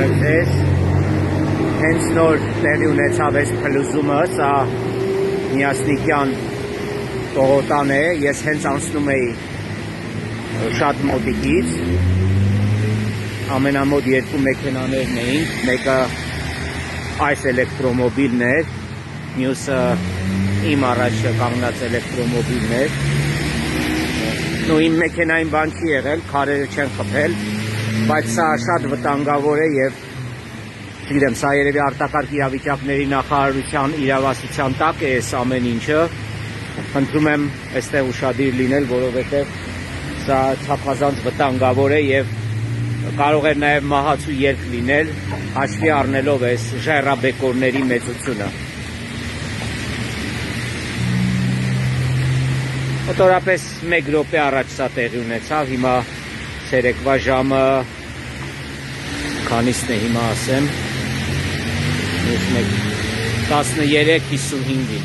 եմ ձեզ, հենց նոր տեղի ունեցավ այս փլուզումը, սա Միասնիկյան տողոտան է, ես հենց անցնում էի շատ մոտիկից, ամենամոտ երկու մեքենաներն էին, մեկը այս էլեկտրոմոբիլն էր, մյուսը իմ առաջ կանգնած էլեկտրոմոբիլն էր, ու իմ մեքենային բան չի եղել, քարերը չեն խփել, բայց սա շատ վտանգավոր է և չգիտեմ, սա երևի արտակարգ իրավիճակների նախարարության իրավասության տակ է այս ամեն ինչը, խնդրում եմ այստեղ ուշադիր լինել, որովհետև սա չափազանց վտանգավոր է և կարող է նաև մահացու ելք լինել, հաշվի առնելով այս ժայռաբեկորների մեծությունը։ Մոտորապես 1 րոպե առաջ սա տեղի ունեցավ, հիմա ցերեկվա ժամը քանիսն է հիմա ասեմ, 13:55-ին։